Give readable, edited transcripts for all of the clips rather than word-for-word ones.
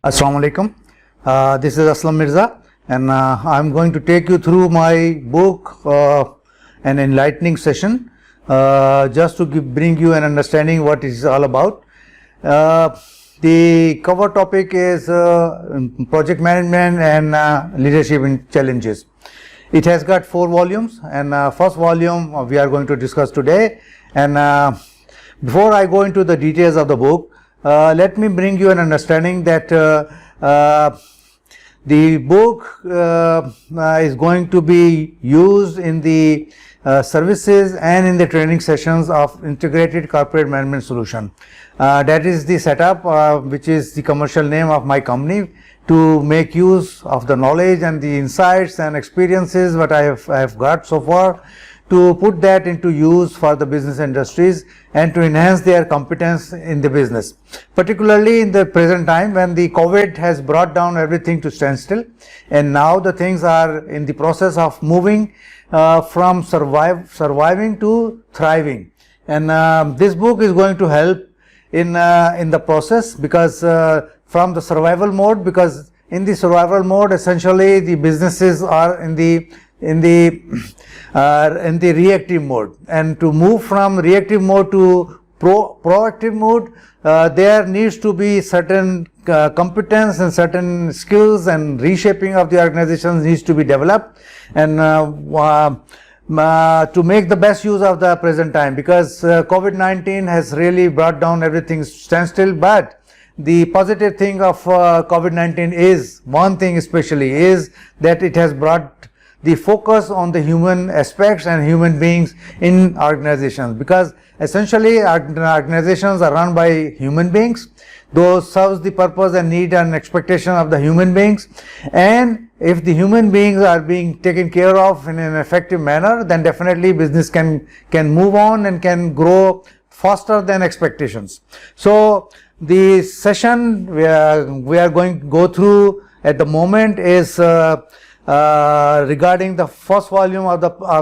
Assalamu alaikum. This is Aslam Mirza, and I'm going to take you through my book, an enlightening session, just to bring you an understanding what it's all about. The cover topic is project management and leadership in challenges. It has got 4 volumes, and first volume we are going to discuss today. And before I go into the details of the book, let me bring you an understanding that the book is going to be used in the services and in the training sessions of integrated corporate management solution. That is the setup, which is the commercial name of my company, to make use of the knowledge and the insights and experiences what I have got so far, to put that into use for the business industries and to enhance their competence in the business, particularly in the present time when the COVID has brought down everything to standstill, and now the things are in the process of moving from surviving to thriving. And this book is going to help in the process, because from the survival mode, because in the survival mode essentially the businesses are in the reactive mode, and to move from reactive mode to proactive mode, there needs to be certain competence and certain skills, and reshaping of the organizations needs to be developed, and to make the best use of the present time, because COVID-19 has really brought down everything standstill. But the positive thing of COVID-19 is, one thing especially, is that it has brought the focus on the human aspects and human beings in organizations, because essentially organizations are run by human beings. Those serves the purpose and need and expectation of the human beings, and if the human beings are being taken care of in an effective manner, then definitely business can move on and can grow faster than expectations. So the session we are going to go through at the moment is regarding the first volume of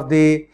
the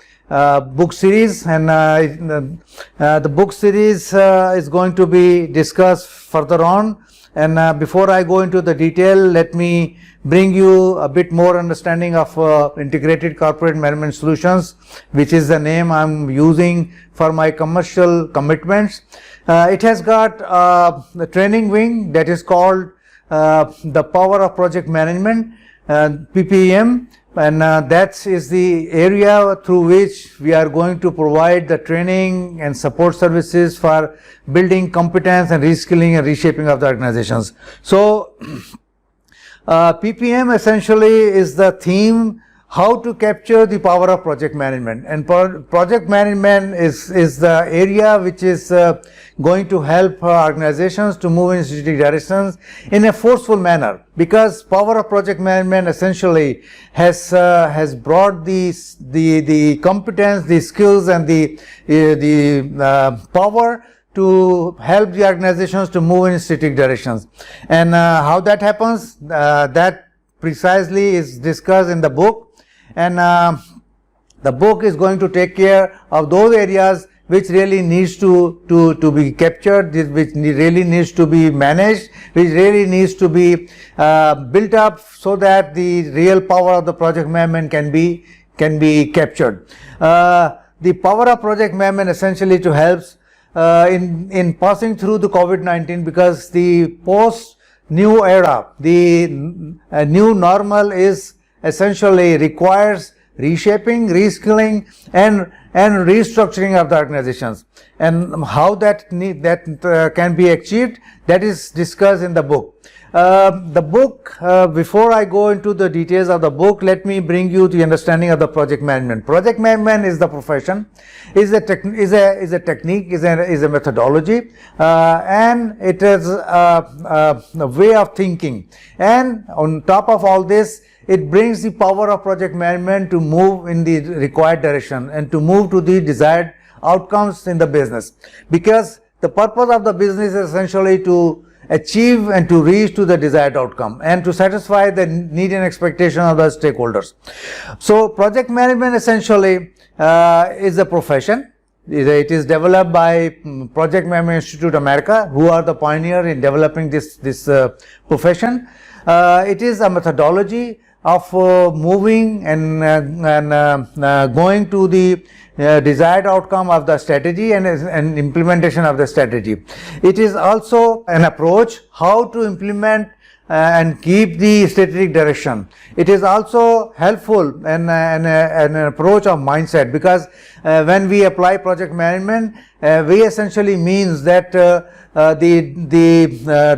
book series, and the book series is going to be discussed further on. And before I go into the detail, let me bring you a bit more understanding of integrated corporate management solutions, which is the name I'm using for my commercial commitments. It has got a training wing that is called the Power of Project Management, PPM, and that is the area through which we are going to provide the training and support services for building competence and reskilling and reshaping of the organizations. So PPM essentially is the theme, how to capture the power of project management, and project management is the area which is going to help organizations to move in strategic directions in a forceful manner, because power of project management essentially has brought the competence, the skills, and the power to help the organizations to move in strategic directions. And how that happens, that precisely is discussed in the book. And the book is going to take care of those areas which really needs to be captured, which really needs to be managed, which really needs to be built up, so that the real power of the project management can be captured. The power of project management essentially to helps in passing through the COVID-19, because the post new era, the new normal is essentially requires reshaping, reskilling, and restructuring of the organizations. And how that can be achieved, that is discussed in the book. The book, before I go into the details of the book, let me bring you the understanding of the project management. Project management is the profession, is a technique, is a methodology, and it is a way of thinking. And on top of all this, it brings the power of project management to move in the required direction and to move to the desired outcomes in the business, because the purpose of the business is essentially to achieve and to reach to the desired outcome and to satisfy the need and expectation of the stakeholders. So project management essentially is a profession. It is developed by Project Management Institute America, who are the pioneer in developing this profession. It is a methodology of moving and going to the desired outcome of the strategy and implementation of the strategy. It is also an approach how to implement and keep the strategic direction. It is also helpful and an approach of mindset, because when we apply project management, we essentially means that the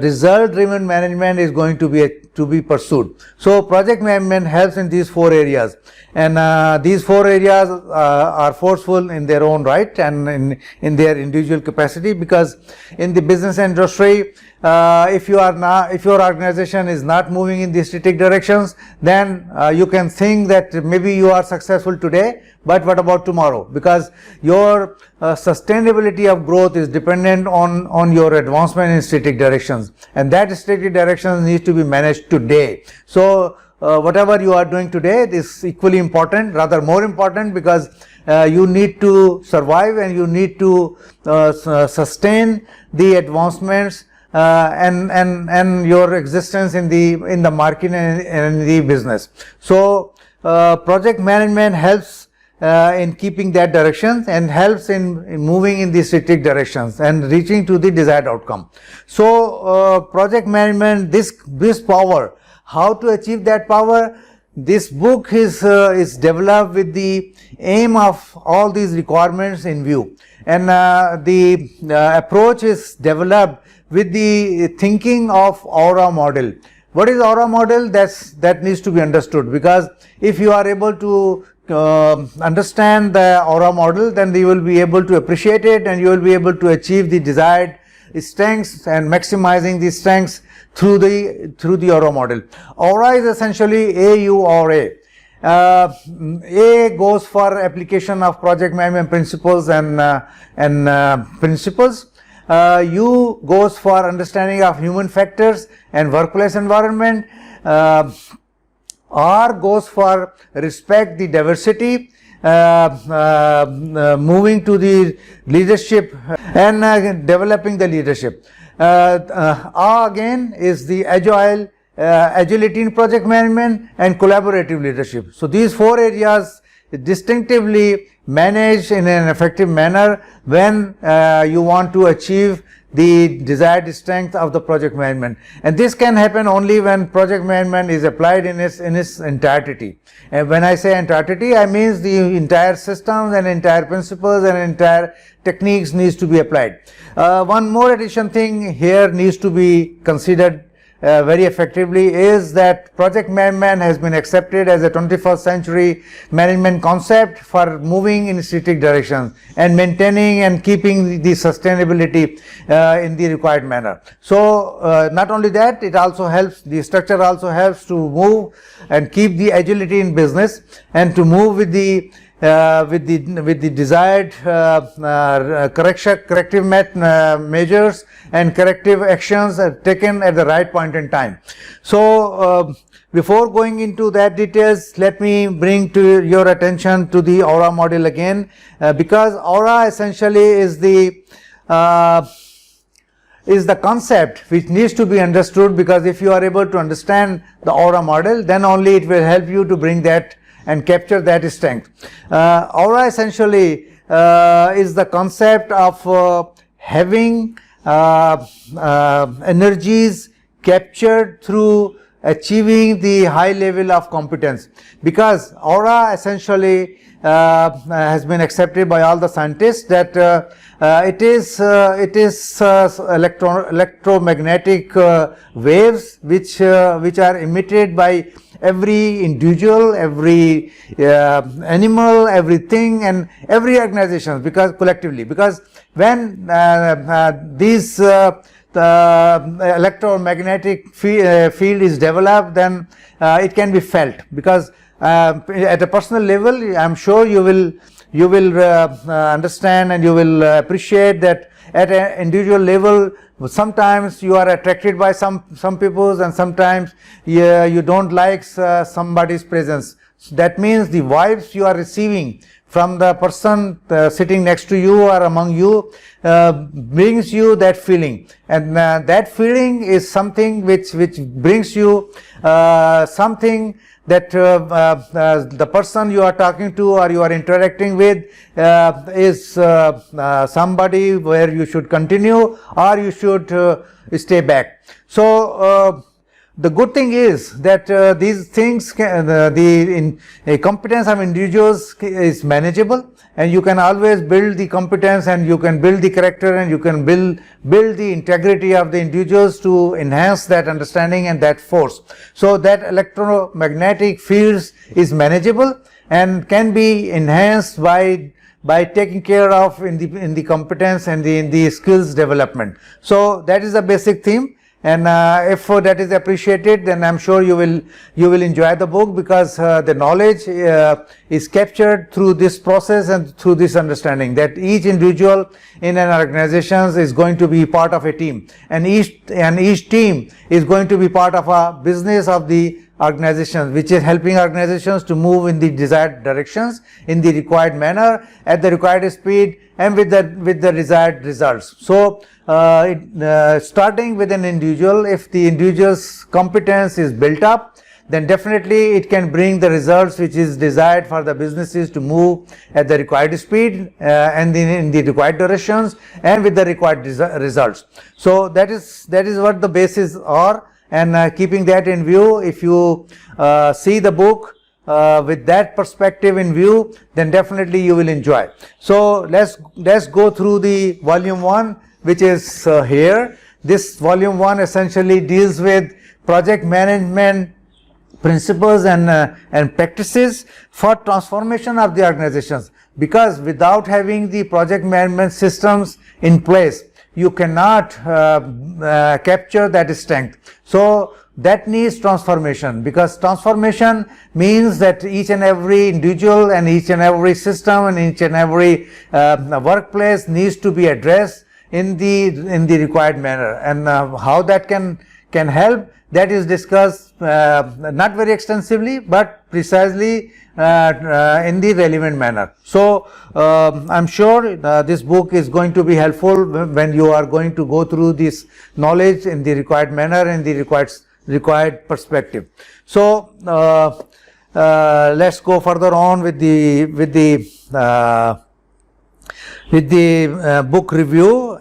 result driven management is going to be pursued. So project management helps in these 4 areas, and these 4 areas are forceful in their own right and in their individual capacity, because in the business industry, if your organization is not moving in the strategic directions, then you can think that maybe you are successful today, but what about tomorrow? Because your sustainability of growth is dependent on your advancement in strategic directions, and that strategic directions needs to be managed today. So whatever you are doing today is equally important, rather more important, because you need to survive and you need to sustain the advancements and your existence in the market and in the business. So project management helps in keeping that direction and helps in moving in the strategic directions and reaching to the desired outcome. So project management, this power, how to achieve that power, this book is developed with the aim of all these requirements in view, and the approach is developed with the thinking of aura model. What is aura model? That needs to be understood, because if you are able to understand the aura model, then you will be able to appreciate it, and you will be able to achieve the desired strengths and maximizing the strengths through the aura model. Aura is essentially A-U-R-A. A goes for application of project management principles and principles. U goes for understanding of human factors and workplace environment. R goes for respect the diversity, moving to the leadership and developing the leadership. R again is the agility in project management and collaborative leadership. So these 4 areas distinctively managed in an effective manner when you want to achieve the desired strength of the project management, and this can happen only when project management is applied in its entirety. And when I say entirety, I mean the entire systems and entire principles and entire techniques needs to be applied. One more addition thing here needs to be considered very effectively is that project management has been accepted as a 21st century management concept for moving in strategic directions and maintaining and keeping the sustainability in the required manner. So not only that, it also helps, the structure also helps to move and keep the agility in business and to move with the desired corrective measures and corrective actions taken at the right point in time. So before going into that details, let me bring to your attention to the aura model again, because aura essentially is the concept which needs to be understood, because if you are able to understand the aura model, then only it will help you to bring that and capture that strength. Aura essentially is the concept of having energies captured through achieving the high level of competence, because aura essentially has been accepted by all the scientists that it is electromagnetic waves which are emitted by every individual, every animal, everything, and every organization, because collectively, because when these electromagnetic field is developed, then it can be felt, because at a personal level, I am sure you will understand and you will appreciate that at an individual level, sometimes you are attracted by some people, and sometimes you don't like somebody's presence. That means the vibes you are receiving from the person sitting next to you or among you brings you that feeling, and that feeling is something which brings you something that the person you are talking to or you are interacting with is somebody where you should continue or you should stay back. So the good thing is that these things the competence of individuals is manageable, and you can always build the competence, and you can build the character, and you can build the integrity of the individuals to enhance that understanding and that force. So that electromagnetic fields is manageable and can be enhanced by taking care of in the competence and in the skills development. So that is the basic theme. And if that is appreciated, then I'm sure you will enjoy the book, because the knowledge is captured through this process and through this understanding that each individual in an organization is going to be part of a team, and each team is going to be part of a business of the organization, which is helping organizations to move in the desired directions in the required manner, at the required speed, and with the desired results. So starting with an individual, if the individual's competence is built up, then definitely it can bring the results which is desired for the businesses to move at the required speed and in the required directions and with the required results. So that is what the bases are, and keeping that in view, if you see the book with that perspective in view, then definitely you will enjoy. So let's go through the volume 1, which is here. This volume 1 essentially deals with project management principles and practices for transformation of the organizations, because without having the project management systems in place, you cannot capture that strength. So that needs transformation, because transformation means that each and every individual and each and every system and each and every workplace needs to be addressed in the required manner, and how that can help, that is discussed not very extensively but precisely in the relevant manner. So I'm sure this book is going to be helpful when you are going to go through this knowledge in the required manner and the required perspective. So let's go further on with the book review.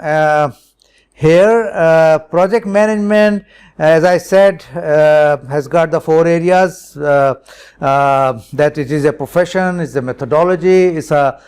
Here project management, as I said, has got the 4 areas, that it is a profession, it's a methodology, it's a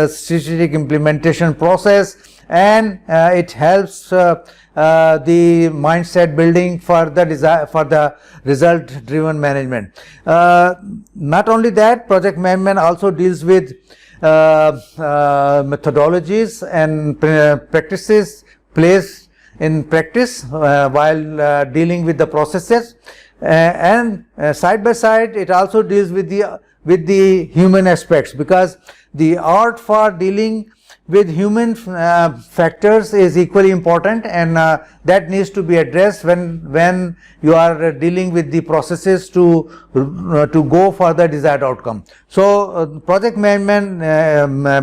strategic implementation process, and it helps the mindset building for the result driven management. Not only that, project management also deals with methodologies and practices placed in practice while dealing with the processes, and side by side it also deals with the human aspects, because the art for dealing with human factors is equally important, and that needs to be addressed when you are dealing with the processes to go for the desired outcome. So project management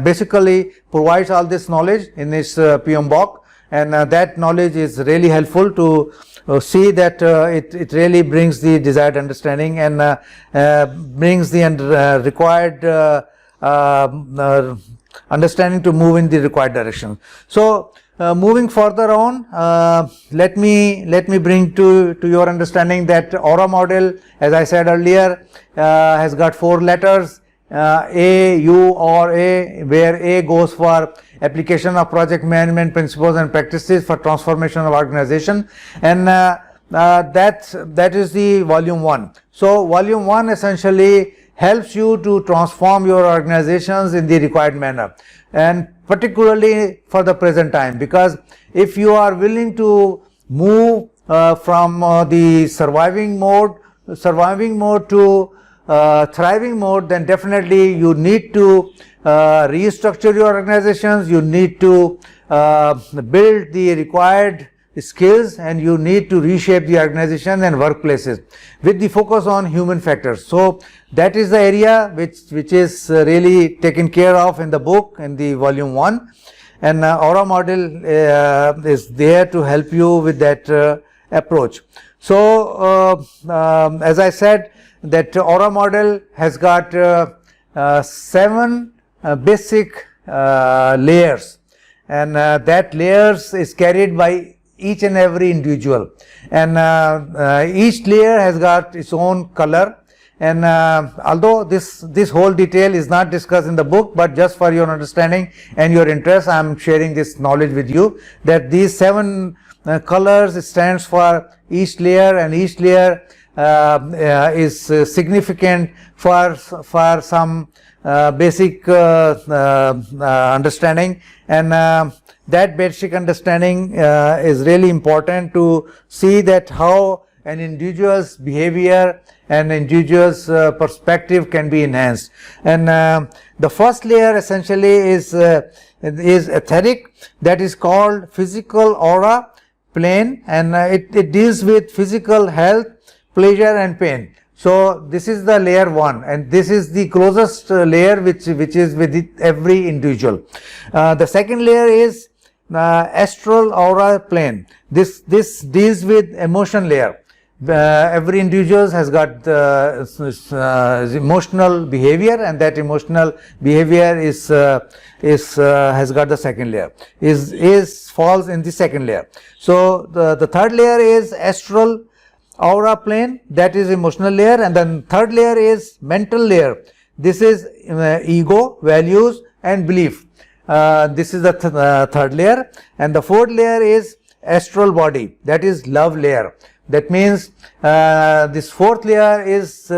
basically provides all this knowledge in its PMBOK, and that knowledge is really helpful to see that it really brings the desired understanding and brings the required understanding to move in the required direction. So moving further on, let me bring to your understanding that aura model, as I said earlier, has got 4 letters, A, U, or A, where A goes for application of project management principles and practices for transformation of organization, and that is the volume 1. So volume 1 essentially helps you to transform your organizations in the required manner, and particularly for the present time, because if you are willing to move from the surviving mode to thriving mode, then definitely you need to restructure your organizations, you need to build the required skills, and you need to reshape the organization and workplaces with the focus on human factors. So that is the area which is really taken care of in the book, in the volume 1, and Aura model is there to help you with that approach. So as I said, that Aura model has got 7 basic layers, and that layers is carried by each and every individual, and each layer has got its own color. And although this whole detail is not discussed in the book, but just for your understanding and your interest, I am sharing this knowledge with you, that these 7 colors stands for each layer, and each layer is significant for some basic understanding, and that basic understanding is really important to see that how an individual's behavior and individual's perspective can be enhanced. And the first layer essentially is etheric, that is called physical aura plane, and it deals with physical health, pleasure and pain. So this is the layer 1, and this is the closest layer which is with every individual. The second layer is astral aura plane. This deals with emotion layer. Every individual has got emotional behavior, and that emotional behavior has got the second layer, falls in the second layer. So the third layer is astral aura plane, that is emotional layer, and then third layer is mental layer. This is ego, values and belief. This is the third layer, and the fourth layer is astral body, that is love layer. That means this fourth layer is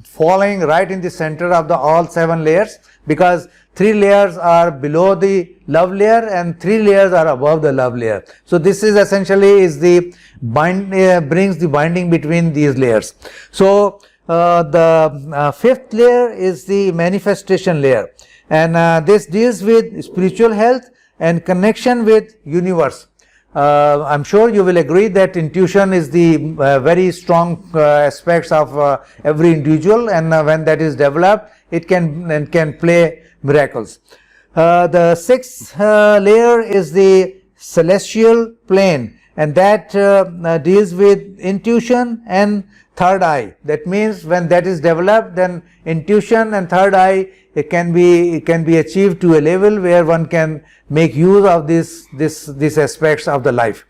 falling right in the center of the all 7 layers, because 3 layers are below the love layer and 3 layers are above the love layer. So this is essentially is the brings the binding between these layers. So the fifth layer is the manifestation layer, and this deals with spiritual health and connection with universe. I'm sure you will agree that intuition is the very strong aspects of every individual, and when that is developed, it can play miracles. The sixth layer is the celestial plane, and that deals with intuition and third eye. That means when that is developed, then intuition and third eye it can be achieved to a level where one can make use of these aspects of the life.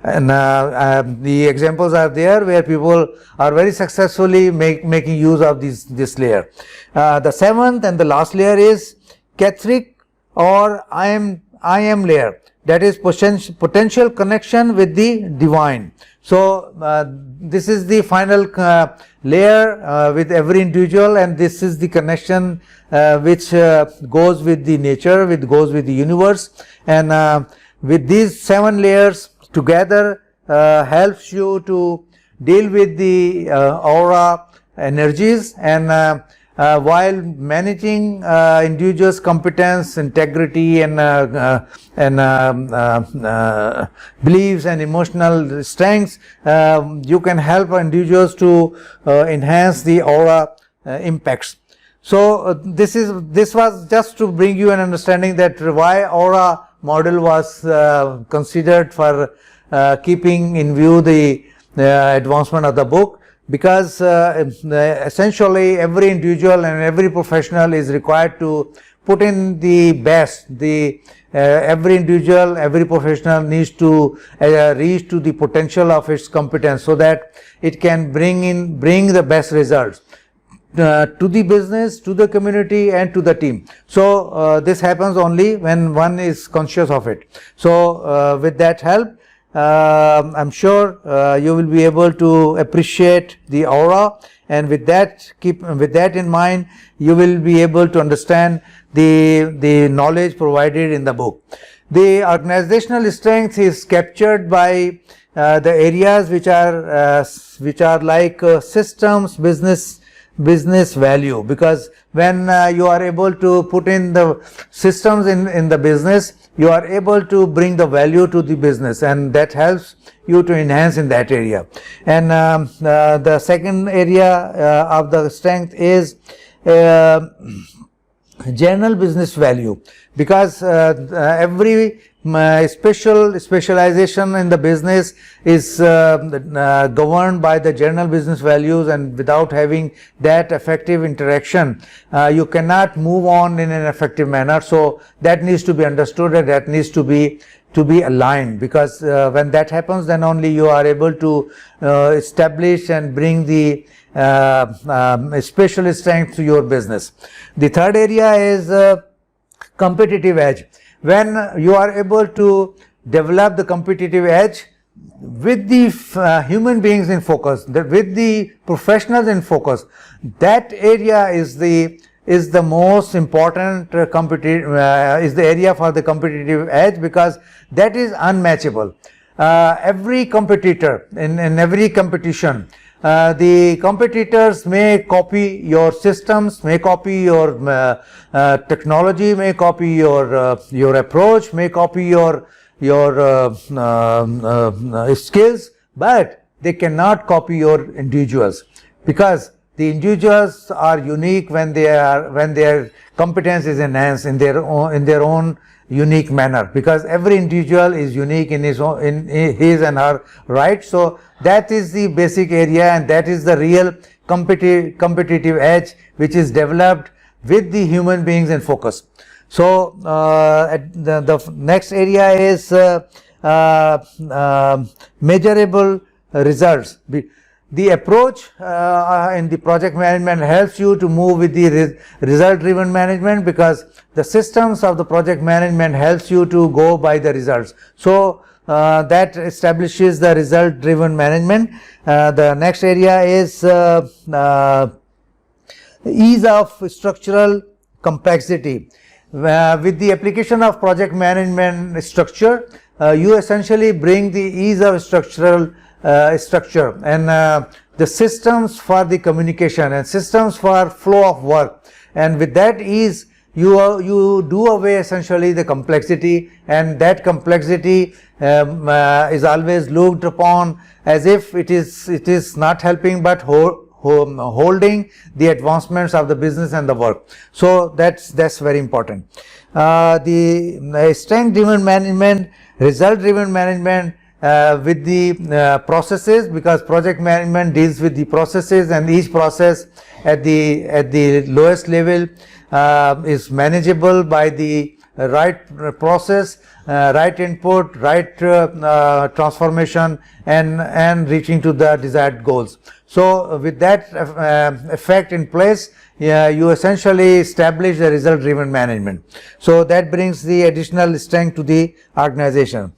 And the examples are there where people are very successfully making use of this layer. The seventh and the last layer is Catholic or I am layer. That is potential connection with the divine. So this is the final layer with every individual, and this is the connection which goes with the nature, which goes with the universe, and with these 7 layers together helps you to deal with the aura energies, and while managing individuals' competence, integrity, and beliefs and emotional strengths, you can help individuals to enhance the aura impacts. So this was just to bring you an understanding that why aura model was considered for keeping in view the advancement of the book. Because essentially every individual and every professional is required to put in the best. Every individual, every professional needs to reach to the potential of its competence, so that it can bring the best results to the business, to the community and to the team. So this happens only when one is conscious of it. So with that help, I'm sure you will be able to appreciate the aura, and with that in mind, you will be able to understand the knowledge provided in the book. The organizational strength is captured by the areas which are like systems, business business value, because when you are able to put in the systems in the business, you are able to bring the value to the business, and that helps you to enhance in that area. And the second area of the strength is general business value, because every specialization in the business is governed by the general business values, and without having that effective interaction, you cannot move on in an effective manner. So that needs to be understood, and that needs to be aligned, because when that happens, then only you are able to establish and bring the specialist strength to your business. The third area is competitive edge. When you are able to develop the competitive edge with the human beings in focus, with the professionals in focus, that area is the most important is the area for the competitive edge, because that is unmatchable. Every competitor in every competition, the competitors may copy your systems, may copy your technology, may copy your approach, may copy your skills, but they cannot copy your individuals, because the individuals are unique when their competence is enhanced in their own unique manner, because every individual is unique in his and her right. So that is the basic area, and that is the real competitive edge which is developed with the human beings in focus. So the next area is measurable results. The approach in the project management helps you to move with the result driven management, because the systems of the project management helps you to go by the results. So that establishes the result driven management. The next area is ease of structural complexity. With the application of project management structure, you essentially bring the ease of structural structure and the systems for the communication and systems for flow of work, and with that ease you do away essentially the complexity, and that complexity is always looked upon as if it is not helping but holding the advancements of the business and the work. So that's very important. The strength driven management, result driven management, with the processes, because project management deals with the processes, and each process at the lowest level is manageable by the right process, right input, right transformation, and reaching to the desired goals. So with that effect in place, you essentially establish the result driven management. So that brings the additional strength to the organization.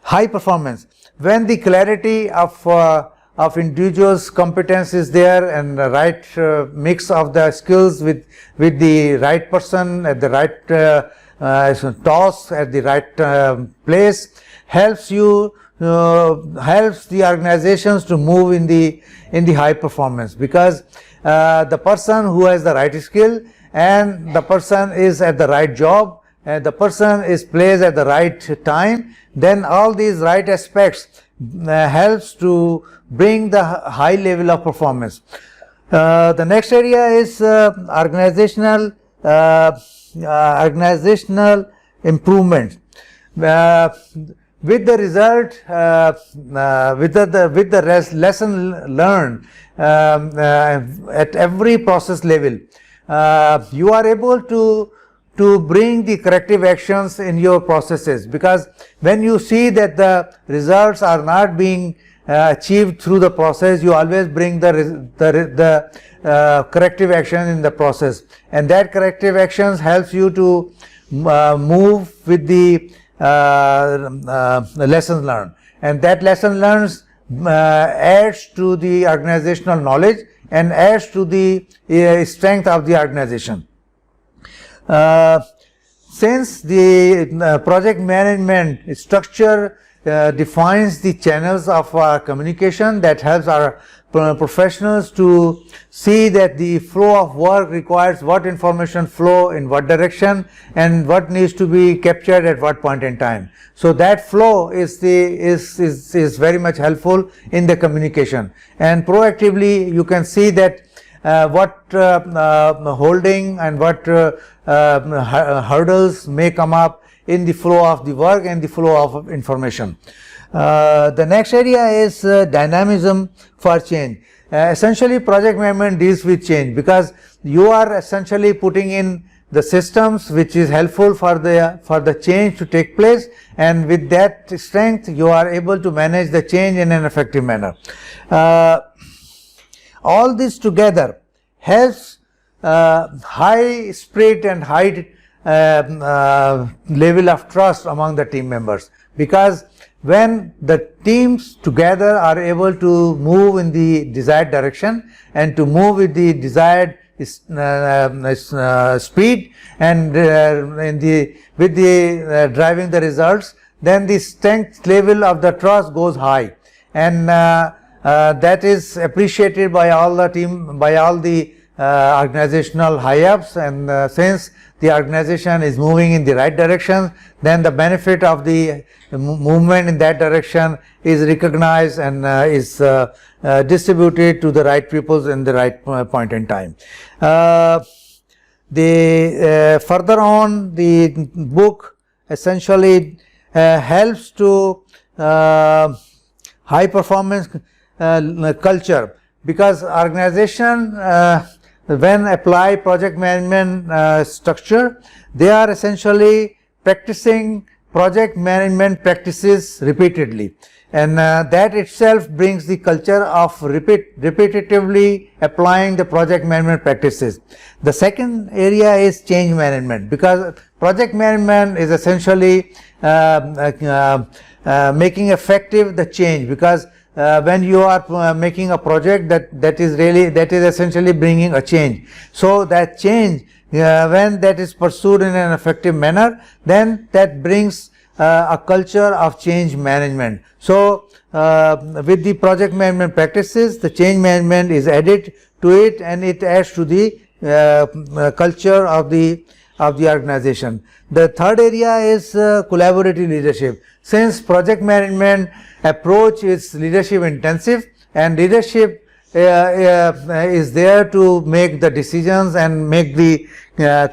High performance. When the clarity of individuals' competence is there, and the right mix of the skills with the right person at the right task at the right place, helps the organizations to move in the high performance, because the person who has the right skill, and the person is at the right job, and the person is placed at the right time, then all these right aspects helps to bring the high level of performance. The next area is organizational improvement. With the result, with the lesson learned at every process level, you are able to bring the corrective actions in your processes, because when you see that the results are not being achieved through the process, you always bring the corrective action in the process, and that corrective actions helps you to move with the lessons learned, and that lesson learns adds to the organizational knowledge and adds to the strength of the organization. Since the project management structure defines the channels of our communication that helps our professionals to see that the flow of work requires what information flow in what direction and what needs to be captured at what point in time. So that flow is very much helpful in the communication, and proactively you can see that what holding and what hurdles may come up in the flow of the work and the flow of information. The next area is dynamism for change. Essentially, project management deals with change because you are essentially putting in the systems which is helpful for the change to take place, and with that strength you are able to manage the change in an effective manner. All this together helps high spirit and high level of trust among the team members, because when the teams together are able to move in the desired direction and to move with the desired speed and driving the results, then the strength level of the trust goes high, and that is appreciated by all the team, by all the organizational high-ups, and since the organization is moving in the right direction, then the benefit of the movement in that direction is recognized and is distributed to the right peoples in the right point in time. Further on, the book essentially helps to high performance culture, because organization when apply project management structure, they are essentially practicing project management practices repeatedly, and that itself brings the culture of repetitively applying the project management practices. The second area is change management, because project management is essentially making effective the change, because when you are making a project that is essentially bringing a change. So that change, when that is pursued in an effective manner, then that brings a culture of change management. So with the project management practices, the change management is added to it, and it adds to the culture of the organization. The third area is collaborative leadership. Since project management approach is leadership intensive, and leadership is there to make the decisions and make the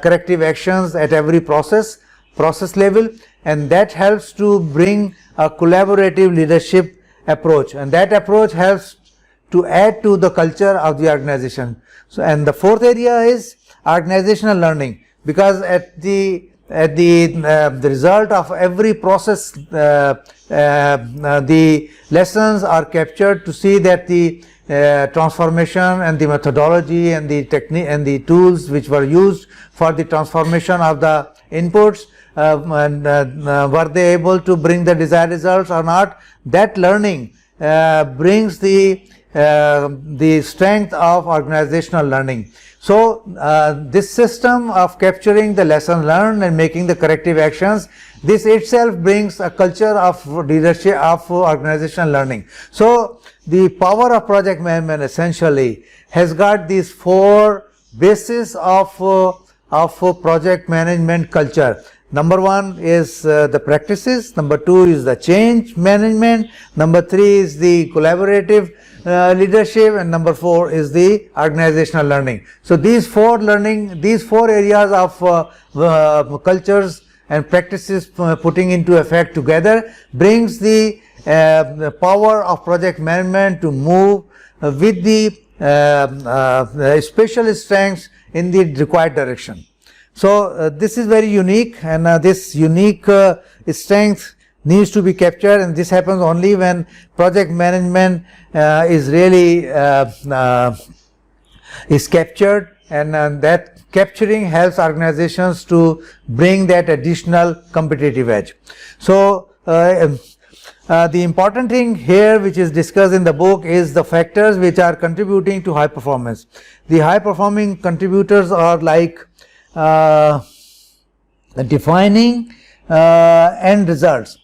corrective actions at every process level, and that helps to bring a collaborative leadership approach, and that approach helps to add to the culture of the organization. So, and the fourth area is organizational learning, because at the result of every process, the lessons are captured to see that the transformation and the methodology and the technique and the tools which were used for the transformation of the inputs, were they able to bring the desired results or not. That learning brings the strength of organizational learning. So this system of capturing the lesson learned and making the corrective actions, this itself brings a culture of leadership, of organizational learning. So the power of project management essentially has got these four bases of project management culture. Number one is the practices, number two is the change management, number three is the collaborative leadership, and number four is the organizational learning. So these four areas of cultures and practices putting into effect together brings the power of project management to move with the special strengths in the required direction. So this is very unique, and this unique strength needs to be captured, and this happens only when project management is really is captured, and that capturing helps organizations to bring that additional competitive edge. So the important thing here which is discussed in the book is the factors which are contributing to high performance. The high performing contributors are like defining end results.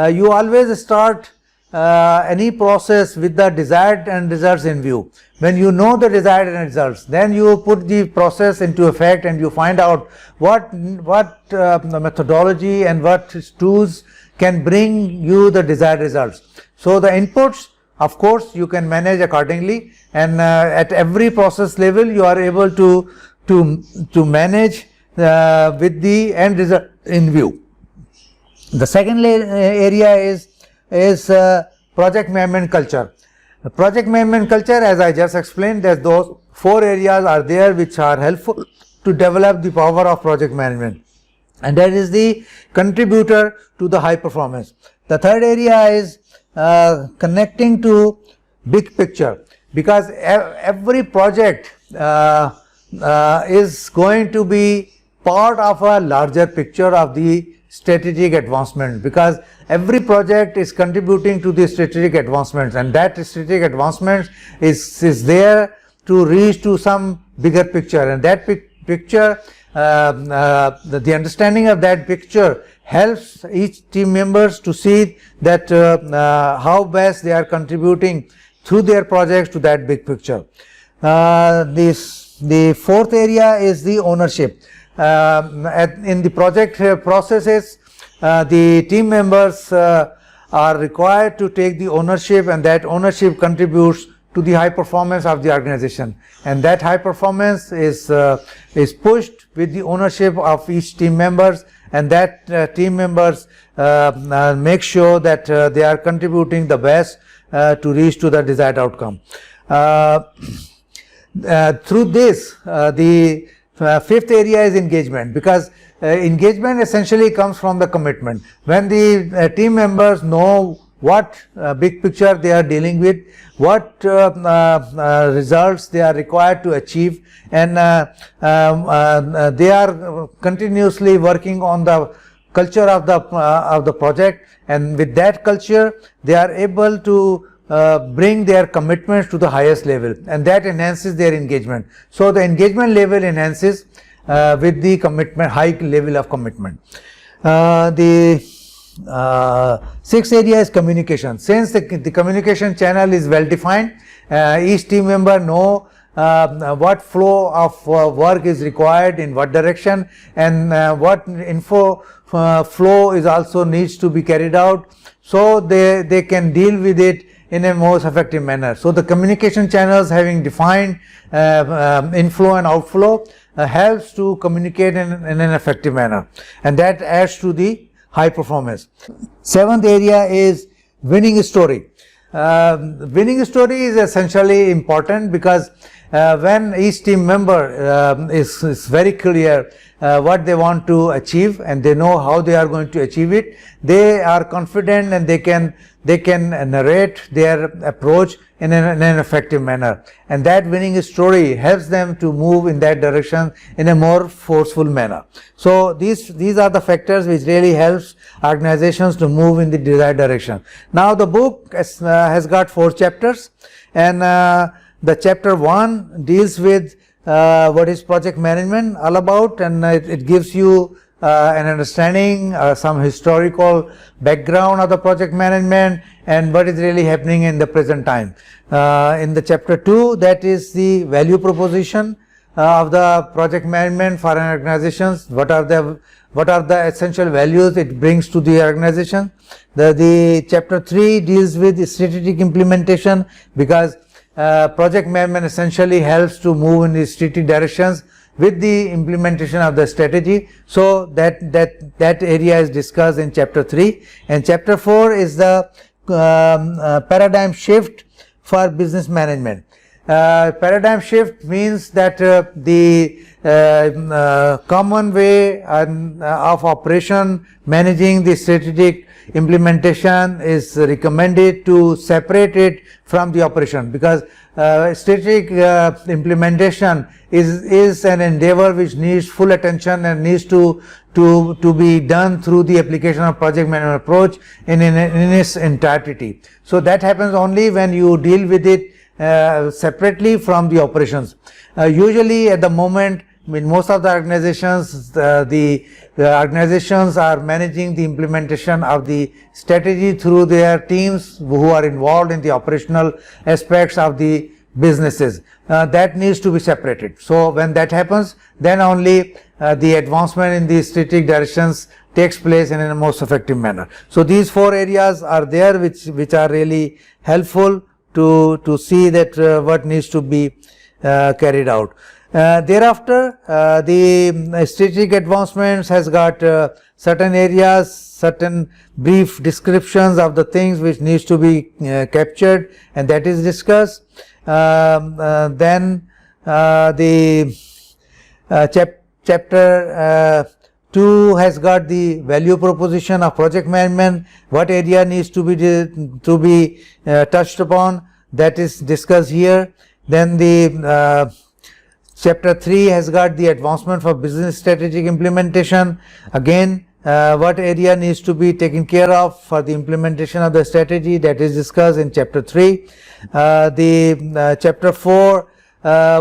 you always start any process with the desired end results in view. When you know the desired end results, then you put the process into effect and you find out what methodology and what tools can bring you the desired results. So the inputs, of course, you can manage accordingly, and at every process level you are able to manage with the end result in view. The second area is project management culture. The project management culture, as I just explained, that those 4 areas are there which are helpful to develop the power of project management, and that is the contributor to the high performance. The third area is connecting to big picture, because every project is going to be part of a larger picture of the strategic advancement, because every project is contributing to the strategic advancements, and that strategic advancement is there to reach to some bigger picture, and that picture, the understanding of that picture helps each team members to see that how best they are contributing through their projects to that big picture. The fourth area is the ownership. In the project processes, the team members are required to take the ownership, and that ownership contributes to the high performance of the organization, and that high performance is pushed with the ownership of each team members, and that team members make sure that they are contributing the best to reach to the desired outcome. Through this, the fifth area is engagement, because engagement essentially comes from the commitment. When the team members know what big picture they are dealing with, what results they are required to achieve, and they are continuously working on the culture of the project, and with that culture they are able to bring their commitments to the highest level, and that enhances their engagement. So the engagement level enhances with the commitment, high level of commitment. The sixth area is communication. Since the communication channel is well defined, each team member know what flow of work is required in what direction, and what info flow is also needs to be carried out, so they can deal with it in a most effective manner. So the communication channels having defined inflow and outflow helps to communicate in an effective manner, and that adds to the high performance. Seventh area is winning story. Winning story is essentially important, because when each team member is very clear what they want to achieve, and they know how they are going to achieve it, they are confident, and they can narrate their approach in an effective manner, and that winning story helps them to move in that direction in a more forceful manner. So these are the factors which really helps organizations to move in the desired direction. Now the book has got 4 chapters, and the chapter 1 deals with what is project management all about, and it gives you an understanding, some historical background of the project management, and what is really happening in the present time. In the chapter 2, that is the value proposition of the project management for an organization. What are the essential values it brings to the organization. The chapter 3 deals with strategic implementation, because project management essentially helps to move in the strategic directions with the implementation of the strategy. So that area is discussed in chapter 3, and chapter 4 is the paradigm shift for business management. Paradigm shift means that the common way of operation managing the strategic implementation is recommended to separate it from the operation, because strategic implementation is an endeavor which needs full attention and needs to be done through the application of project management approach in its entirety. So that happens only when you deal with it separately from the operations. Usually at the moment in most of the organizations, the organizations are managing the implementation of the strategy through their teams who are involved in the operational aspects of the businesses. That needs to be separated. So when that happens, then only the advancement in the strategic directions takes place in a most effective manner. So these 4 areas are there which are really helpful to see that what needs to be carried out. Thereafter, the strategic advancements has got certain areas, certain brief descriptions of the things which needs to be captured, and that is discussed. Then the chapter 2 has got the value proposition of project management, what area needs to be touched upon, that is discussed here. Then the chapter 3 has got the advancement for business strategic implementation. Again, what area needs to be taken care of for the implementation of the strategy, that is discussed in chapter 3. The chapter 4,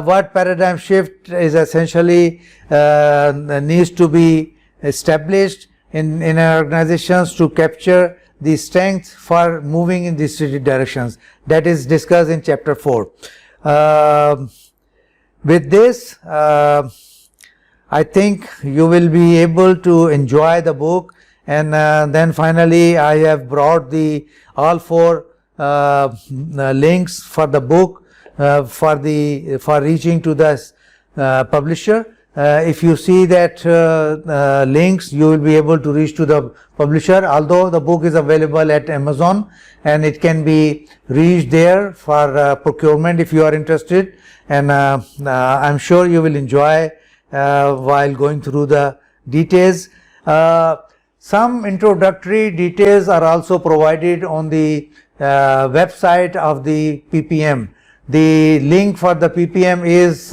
what paradigm shift is essentially needs to be established in organizations to capture the strength for moving in these strategic directions, that is discussed in chapter 4. With this, I think you will be able to enjoy the book, and then finally I have brought all 4 links for the book for reaching to the publisher. If you see that links, you will be able to reach to the publisher, although the book is available at Amazon and it can be reached there for procurement if you are interested, and I'm sure you will enjoy while going through the details. Some introductory details are also provided on the website of the PPM. The link for the PPM is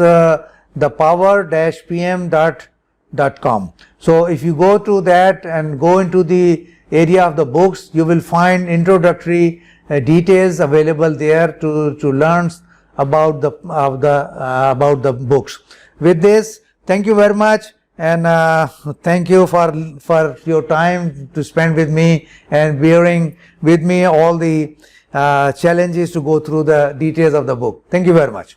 thepower-pm.com. So if you go to that and go into the area of the books, you will find introductory details available there to learn about the books. With this, thank you very much, and thank you for your time to spend with me and bearing with me all the challenges to go through the details of the book. Thank you very much.